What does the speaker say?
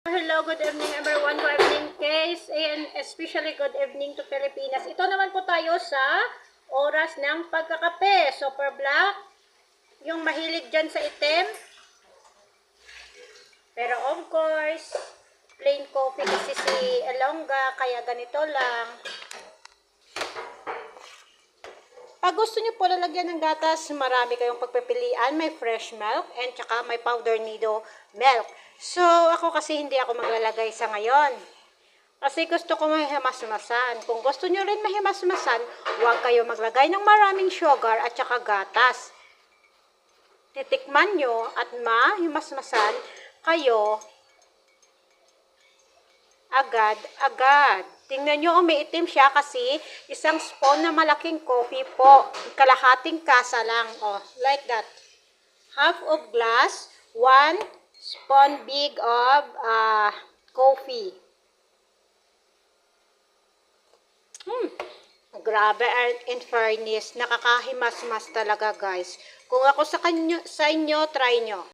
Hello, good evening everyone. Good evening Case and especially good evening to Pilipinas. Ito naman po tayo sa oras ng pagkakape. Super black. Yung mahilig dyan sa itim. Pero of course, plain coffee kasi si Elonga. Kaya ganito lang. Pag gusto nyo po lalagyan ng gatas, marami kayong pagpipilian. May fresh milk and tsaka may powder nido milk. So, ako kasi hindi ako maglalagay sa ngayon. Kasi gusto ko mahimasmasan. Kung gusto nyo rin mahimasmasan, huwag kayo maglagay ng maraming sugar at tsaka gatas. Titikman nyo at mahimasmasan kayo agad-agad. Tingnan nyo, umiitim siya kasi isang spoon na malaking coffee po. Kalahating kasa lang. Oh, like that. Half of glass, 1 spoon big of coffee. Grabe, in fairness, nakakahimasmas talaga guys. Kung ako sa inyo, try nyo.